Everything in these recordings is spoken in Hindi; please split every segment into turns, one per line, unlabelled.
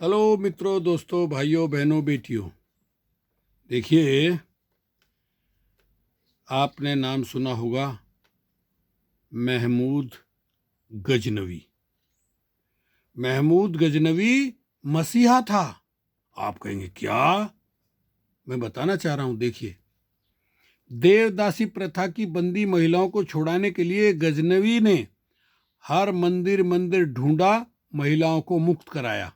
हेलो मित्रों, दोस्तों, भाइयों, बहनों, बेटियों। देखिए, आपने नाम सुना होगा महमूद गजनवी। महमूद गजनवी मसीहा था। आप कहेंगे क्या? मैं बताना चाह रहा हूं। देखिए, देवदासी प्रथा की बंदी महिलाओं को छुड़ाने के लिए गजनवी ने हर मंदिर मंदिर ढूंढा, महिलाओं को मुक्त कराया।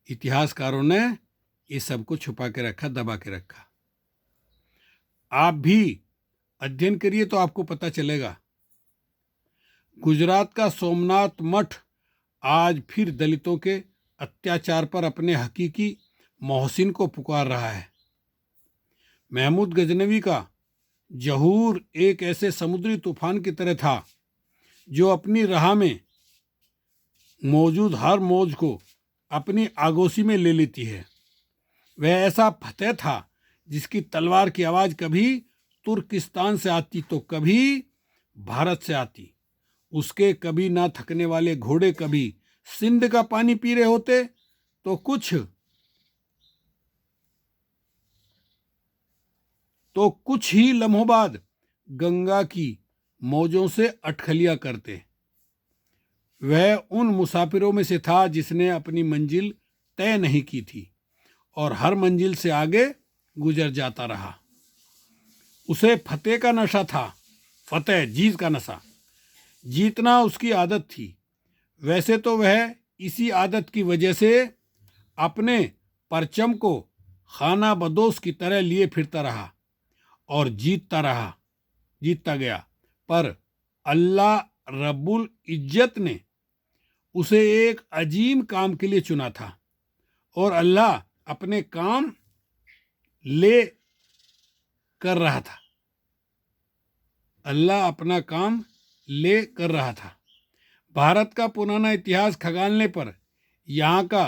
इतिहासकारों ने इस सब को छुपा के रखा, दबा के रखा। आप भी अध्ययन करिए तो आपको पता चलेगा। गुजरात का सोमनाथ मठ आज फिर दलितों के अत्याचार पर अपने हकीकी मोहसिन को पुकार रहा है। महमूद गजनवी का जहूर एक ऐसे समुद्री तूफान की तरह था जो अपनी राह में मौजूद हर मौज को अपनी आगोशी में ले लेती है। वह ऐसा फतेह था जिसकी तलवार की आवाज कभी तुर्किस्तान से आती तो कभी भारत से आती। उसके कभी ना थकने वाले घोड़े कभी सिंध का पानी पी रहे होते तो कुछ ही लम्हों बाद गंगा की मौजों से अटखलिया करते। वह उन मुसाफिरों में से था जिसने अपनी मंजिल तय नहीं की थी और हर मंजिल से आगे गुजर जाता रहा। उसे फतेह का नशा था, फतेह, जीत का नशा। जीतना उसकी आदत थी। वैसे तो वह इसी आदत की वजह से अपने परचम को खाना बदोश की तरह लिए फिरता रहा और जीतता गया। पर अल्लाह रब्बुल इज्जत ने उसे एक अजीम काम के लिए चुना था और अल्लाह अपने काम ले कर रहा था। अल्लाह अपना काम ले कर रहा था। भारत का पुराना इतिहास खंगालने पर यहाँ का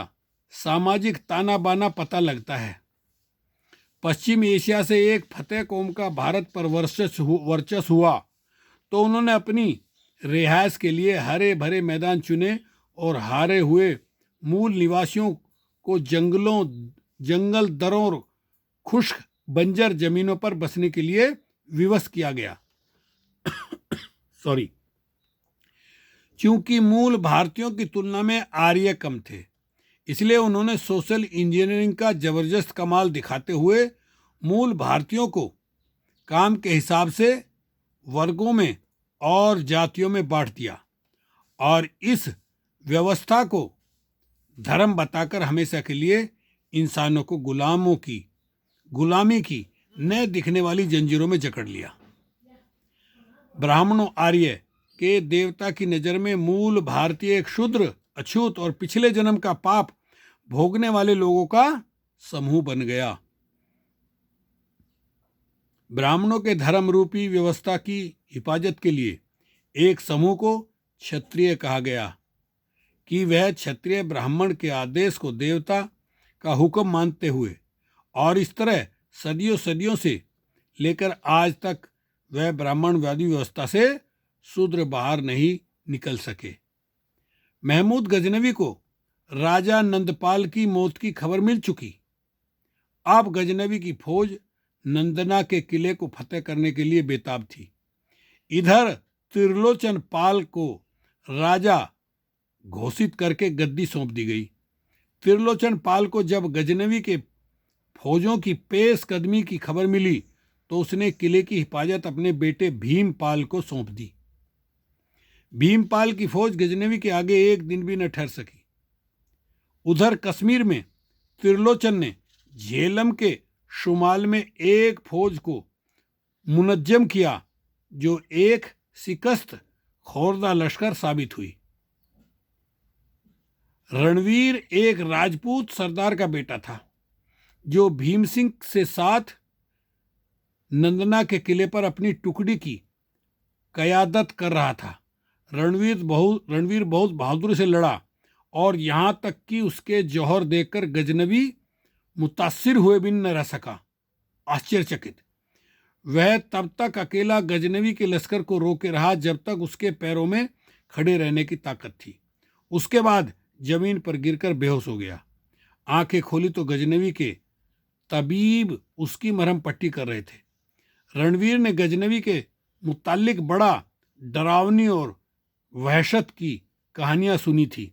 सामाजिक ताना बाना पता लगता है। पश्चिम एशिया से एक फतेह कौम का भारत पर वर्चस्व हुआ तो उन्होंने अपनी रिहाइश के लिए हरे भरे मैदान चुने और हारे हुए मूल निवासियों को जंगल दरों और खुश्क बंजर जमीनों पर बसने के लिए विवश किया गया। सॉरी। क्योंकि मूल भारतीयों की तुलना में आर्य कम थे, इसलिए उन्होंने सोशल इंजीनियरिंग का जबरदस्त कमाल दिखाते हुए मूल भारतीयों को काम के हिसाब से वर्गों में और जातियों में बांट दिया और इस व्यवस्था को धर्म बताकर हमेशा के लिए इंसानों को गुलामी की न दिखने वाली जंजीरों में जकड़ लिया। ब्राह्मणों आर्य के देवता की नजर में मूल भारतीय एक क्षुद्र, अछूत और पिछले जन्म का पाप भोगने वाले लोगों का समूह बन गया। ब्राह्मणों के धर्म रूपी व्यवस्था की हिफाजत के लिए एक समूह को क्षत्रिय कहा गया कि वह क्षत्रिय ब्राह्मण के आदेश को देवता का हुक्म मानते हुए और इस तरह सदियों से लेकर आज तक वह ब्राह्मणवादी व्यवस्था से शूद्र बाहर नहीं निकल सके। महमूद गजनवी को राजा नंदपाल की मौत की खबर मिल चुकी। अब गजनवी की फौज नंदना के किले को फतेह करने के लिए बेताब थी। इधर त्रिलोचन पाल को राजा घोषित करके गद्दी सौंप दी गई। त्रिलोचन पाल को जब गजनवी के फौजों की पेशकदमी की खबर मिली तो उसने किले की हिफाजत अपने बेटे भीमपाल को सौंप दी। भीमपाल की फौज गजनवी के आगे एक दिन भी न ठहर सकी। उधर कश्मीर में त्रिलोचन ने झेलम के शुमाल में एक फौज को मुनज्जम किया जो एक शिकस्त खोरदा लश्कर साबित हुई। रणवीर एक राजपूत सरदार का बेटा था जो भीम सिंह से साथ नंदना के किले पर अपनी टुकड़ी की कयादत कर रहा था। रणवीर बहुत बहादुरी से लड़ा और यहां तक कि उसके जौहर देखकर गजनवी मुतासिर हुए बिन न रह सका। आश्चर्यचकित वह तब तक अकेला गजनवी के लश्कर को रोके रहा जब तक उसके पैरों में खड़े रहने की ताकत थी। उसके बाद जमीन पर गिरकर बेहोश हो गया। आंखें खोली तो गजनवी के तबीब उसकी मरहम पट्टी कर रहे थे। रणवीर ने गजनवी के मुतालिक बड़ा डरावनी और वहशत की कहानियां सुनी थी,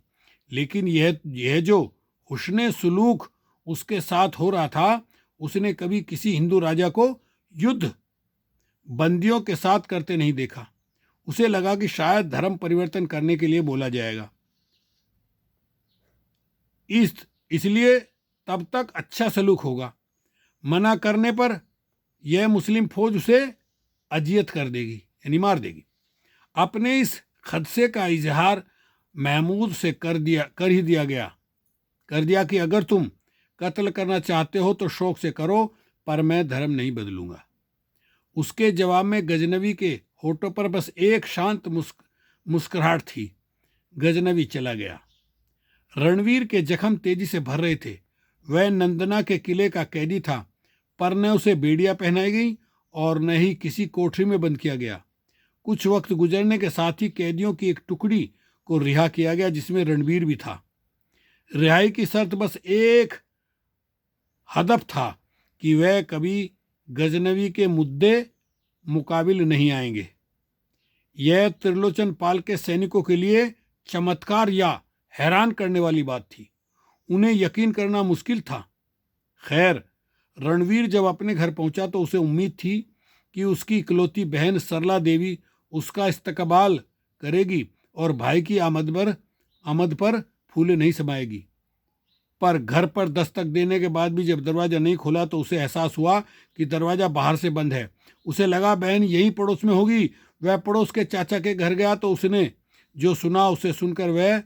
लेकिन यह जो हुस्ने सुलूक उसके साथ हो रहा था, उसने कभी किसी हिंदू राजा को युद्ध बंदियों के साथ करते नहीं देखा। उसे लगा कि शायद धर्म परिवर्तन करने के लिए बोला जाएगा, इसलिए तब तक अच्छा सलूक होगा। मना करने पर यह मुस्लिम फौज उसे अजियत कर देगी, यानी मार देगी। अपने इस खदशे का इजहार महमूद से कर ही दिया कि अगर तुम कत्ल करना चाहते हो तो शौक से करो, पर मैं धर्म नहीं बदलूंगा। उसके जवाब में गजनवी के होठों पर बस एक शांत मुस्कुराहट थी। गजनवी चला गया। रणवीर के जख्म तेजी से भर रहे थे। वह नंदना के किले का कैदी था, पर न उसे बेड़ियां पहनाई गई और न ही किसी कोठरी में बंद किया गया। कुछ वक्त गुजरने के साथ ही कैदियों की एक टुकड़ी को रिहा किया गया, जिसमें रणवीर भी था। रिहाई की शर्त बस एक हदफ था कि वह कभी गजनवी के मुद्दे मुकाबिल नहीं आएंगे। यह त्रिलोचन पाल के सैनिकों के लिए चमत्कार या हैरान करने वाली बात थी। उन्हें यकीन करना मुश्किल था। खैर, रणवीर जब अपने घर पहुंचा तो उसे उम्मीद थी कि उसकी इकलौती बहन सरला देवी उसका इस्तकबाल करेगी और भाई की आमद पर फूले नहीं समाएगी। पर घर पर दस्तक देने के बाद भी जब दरवाज़ा नहीं खुला तो उसे एहसास हुआ कि दरवाज़ा बाहर से बंद है। उसे लगा बहन यहीं पड़ोस में होगी। वह पड़ोस के चाचा के घर गया तो उसने जो सुना उसे सुनकर वह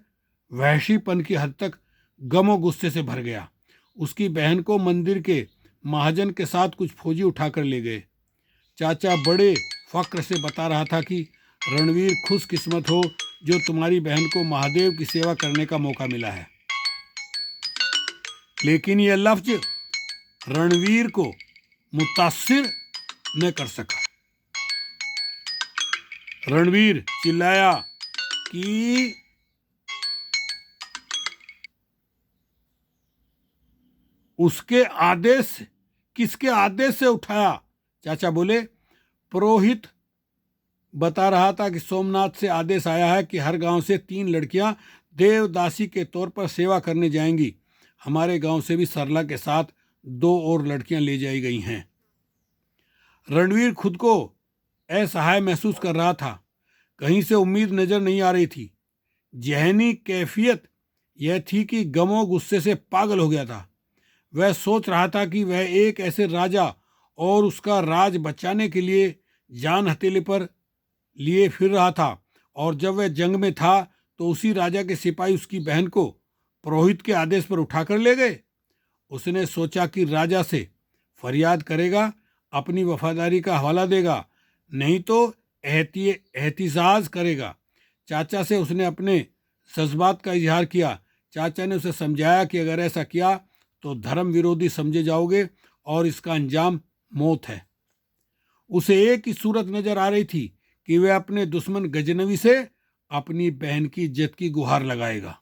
वहशीपन की हद तक गम गुस्से से भर गया। उसकी बहन को मंदिर के महाजन के साथ कुछ फौजी उठाकर ले गए। चाचा बड़े फक्र से बता रहा था कि रणवीर खुशकिस्मत हो जो तुम्हारी बहन को महादेव की सेवा करने का मौका मिला है। लेकिन यह लफ्ज रणवीर को मुतासिर न कर सका। रणवीर चिल्लाया कि उसके आदेश किसके आदेश से उठाया? चाचा बोले, पुरोहित बता रहा था कि सोमनाथ से आदेश आया है कि हर गांव से 3 लड़कियां देवदासी के तौर पर सेवा करने जाएंगी। हमारे गांव से भी सरला के साथ 2 और लड़कियां ले जाई गई हैं। रणवीर खुद को असहाय महसूस कर रहा था। कहीं से उम्मीद नजर नहीं आ रही थी। जहनी कैफियत यह थी कि गमो गुस्से से पागल हो गया था। वह सोच रहा था कि वह एक ऐसे राजा और उसका राज बचाने के लिए जान हथेली पर लिए फिर रहा था, और जब वह जंग में था तो उसी राजा के सिपाही उसकी बहन को पुरोहित के आदेश पर उठाकर ले गए। उसने सोचा कि राजा से फरियाद करेगा, अपनी वफादारी का हवाला देगा, नहीं तो एहतिजाज करेगा। चाचा से उसने अपने जज्बात का इजहार किया। चाचा ने उसे समझाया कि अगर ऐसा किया तो धर्म विरोधी समझे जाओगे और इसका अंजाम मौत है। उसे एक ही सूरत नजर आ रही थी कि वह अपने दुश्मन गजनवी से अपनी बहन की इज्जत की गुहार लगाएगा।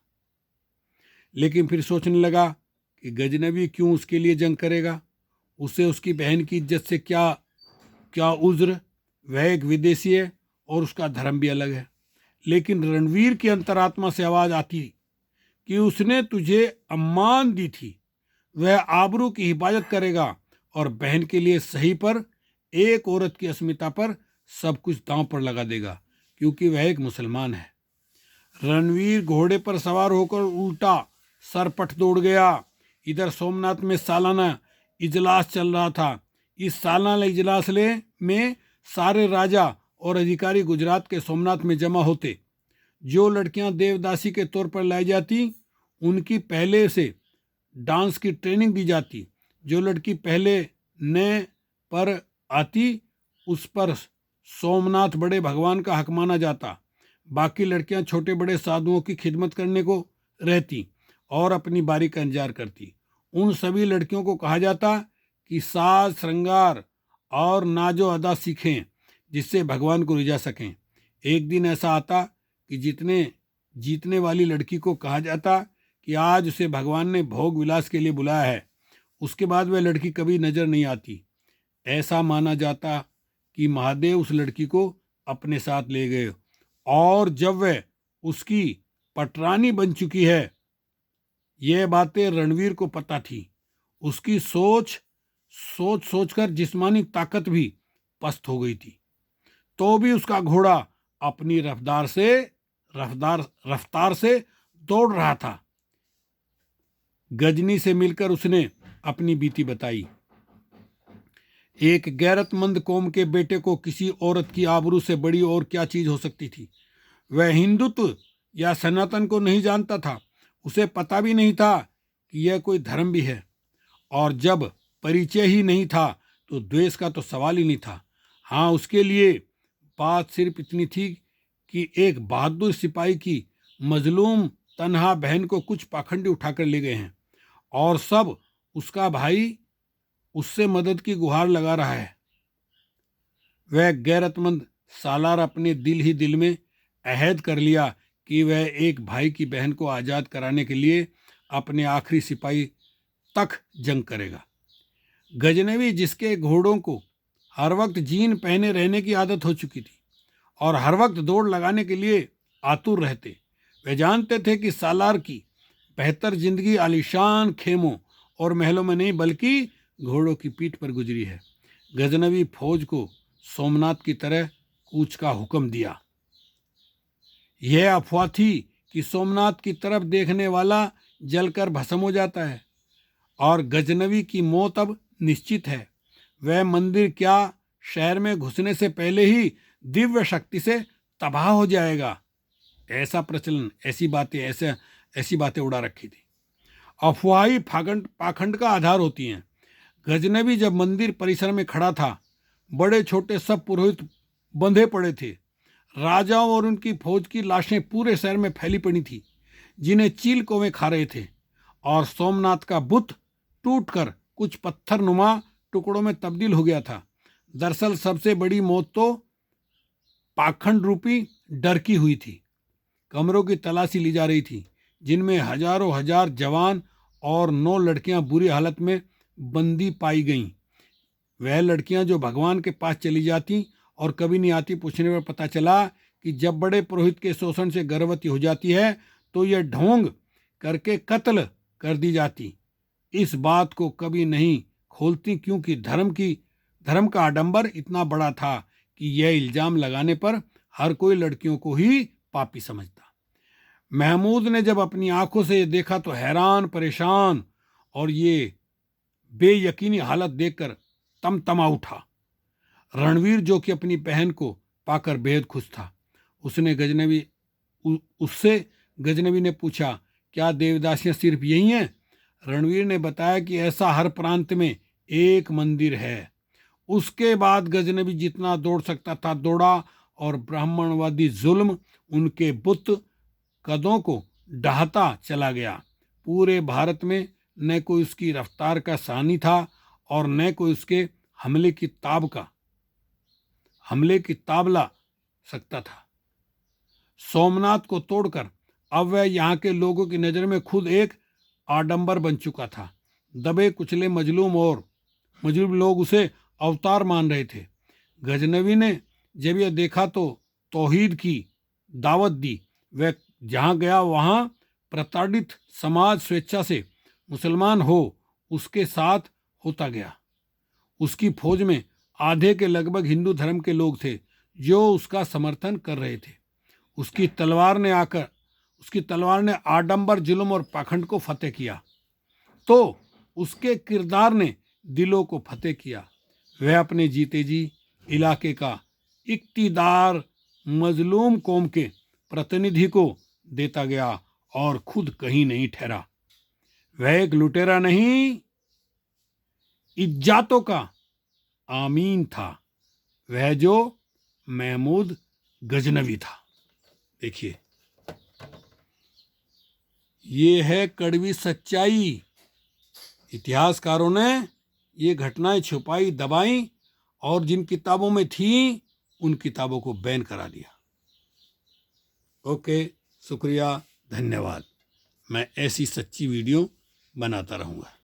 लेकिन फिर सोचने लगा कि गजनवी क्यों उसके लिए जंग करेगा? उसे उसकी बहन की इज्जत से क्या उज्र? वह एक विदेशी है और उसका धर्म भी अलग है। लेकिन रणवीर की अंतरात्मा से आवाज आती कि उसने तुझे अम्मान दी थी, वह आबरू की हिफाजत करेगा और बहन के लिए सही पर, एक औरत की अस्मिता पर सब कुछ दांव पर लगा देगा, क्योंकि वह एक मुसलमान है। रणवीर घोड़े पर सवार होकर उल्टा सरपट दौड़ गया। इधर सोमनाथ में सालाना इजलास चल रहा था। इस सालाना इजलास में सारे राजा और अधिकारी गुजरात के सोमनाथ में जमा होते। जो लड़कियां देवदासी के तौर पर लाई जाती उनकी पहले से डांस की ट्रेनिंग दी जाती। जो लड़की पहले न पर आती उस पर सोमनाथ बड़े भगवान का हक माना जाता। बाकी लड़कियां छोटे बड़े साधुओं की खिदमत करने को रहती और अपनी बारी का इंतजार करती। उन सभी लड़कियों को कहा जाता कि साज श्रृंगार और नाजो अदा सीखें, जिससे भगवान को रिझा सकें। एक दिन ऐसा आता कि जीतने वाली लड़की को कहा जाता कि आज उसे भगवान ने भोग विलास के लिए बुलाया है। उसके बाद वह लड़की कभी नजर नहीं आती। ऐसा माना जाता कि महादेव उस लड़की को अपने साथ ले गए और जब वह उसकी पटरानी बन चुकी है। यह बातें रणवीर को पता थी। उसकी सोच सोचकर जिस्मानी ताकत भी पस्त हो गई थी, तो भी उसका घोड़ा अपनी रफ्तार से दौड़ रहा था। गजनी से मिलकर उसने अपनी बीती बताई। एक गैरतमंद कौम के बेटे को किसी औरत की आबरू से बड़ी और क्या चीज हो सकती थी। वह हिंदुत्व या सनातन को नहीं जानता था। उसे पता भी नहीं था कि यह कोई धर्म भी है। और जब परिचय ही नहीं था तो द्वेष का तो सवाल ही नहीं था। हाँ, उसके लिए बात सिर्फ इतनी थी कि एक बहादुर सिपाही की मजलूम तन्हा बहन को कुछ पाखंडी उठाकर ले गए हैं और सब उसका भाई उससे मदद की गुहार लगा रहा है। वह गैरतमंद सालार अपने दिल ही दिल में अहद कर लिया कि वह एक भाई की बहन को आज़ाद कराने के लिए अपने आखिरी सिपाही तक जंग करेगा। गजनवी, जिसके घोड़ों को हर वक्त जीन पहने रहने की आदत हो चुकी थी और हर वक्त दौड़ लगाने के लिए आतुर रहते, वे जानते थे कि सालार की बेहतर जिंदगी आलीशान खेमों और महलों में नहीं बल्कि घोड़ों की पीठ पर गुजरी है। गजनवी फौज को सोमनाथ की तरह कूच का हुक्म दिया। यह अफवाह थी कि सोमनाथ की तरफ देखने वाला जलकर भस्म हो जाता है और गजनवी की मौत अब निश्चित है। वह मंदिर क्या शहर में घुसने से पहले ही दिव्य शक्ति से तबाह हो जाएगा। ऐसा प्रचलन, ऐसी बातें उड़ा रखी थी। अफवाही पाखंड का आधार होती हैं। गजनवी जब मंदिर परिसर में खड़ा था, बड़े छोटे सब पुरोहित बंधे पड़े थे। राजाओं और उनकी फौज की लाशें पूरे शहर में फैली पड़ी थी, जिन्हें चील कौवे खा रहे थे। और सोमनाथ का बुत टूटकर कुछ पत्थर नुमा टुकड़ों में तब्दील हो गया था। दरअसल सबसे बड़ी मौत तो पाखंड रूपी डर की हुई थी। कमरों की तलाशी ली जा रही थी, जिनमें हजारों हजार जवान और 9 लड़कियां बुरी हालत में बंदी पाई गईं। वह लड़कियां जो भगवान के पास चली जाती और कभी नहीं आती। पूछने पर पता चला कि जब बड़े पुरोहित के शोषण से गर्भवती हो जाती है तो यह ढोंग करके कत्ल कर दी जाती। इस बात को कभी नहीं खोलती, क्योंकि धर्म का आडंबर इतना बड़ा था कि यह इल्जाम लगाने पर हर कोई लड़कियों को ही पापी समझता। महमूद ने जब अपनी आंखों से ये देखा तो हैरान परेशान और ये बेयकीनी हालत देखकर तमतमा उठा। रणवीर, जो कि अपनी बहन को पाकर बेहद खुश था, उससे गजनवी ने पूछा, क्या देवदासियां सिर्फ यही हैं? रणवीर ने बताया कि ऐसा हर प्रांत में एक मंदिर है। उसके बाद गजनवी जितना दौड़ सकता था दौड़ा और ब्राह्मणवादी जुल्म उनके बुत कदों को ढहाता चला गया। पूरे भारत में न कोई उसकी रफ्तार का सानी था और न कोई उसके हमले की ताब ला सकता था। सोमनाथ को तोड़कर अब वह यहाँ के लोगों की नज़र में खुद एक आडंबर बन चुका था। दबे कुचले मजलूम लोग उसे अवतार मान रहे थे। गजनवी ने जब यह देखा तो तौहीद की दावत दी। वह जहाँ गया वहाँ प्रताड़ित समाज स्वेच्छा से मुसलमान हो उसके साथ होता गया। उसकी फौज में आधे के लगभग हिंदू धर्म के लोग थे जो उसका समर्थन कर रहे थे। उसकी तलवार ने आडंबर, जुल्म और पाखंड को फतेह किया तो उसके किरदार ने दिलों को फतेह किया। वह अपने जीते जी इलाके का इक्तिदार मजलूम कौम के प्रतिनिधि को देता गया और खुद कहीं नहीं ठहरा। वह एक लुटेरा नहीं, इज्जातों का आमीन था, वह जो महमूद गजनवी था। देखिए, ये है कड़वी सच्चाई। इतिहासकारों ने ये घटनाएं छुपाई, दबाई और जिन किताबों में थी उन किताबों को बैन करा दिया। ओके। शुक्रिया, धन्यवाद। मैं ऐसी सच्ची वीडियो बनाता रहूँगा।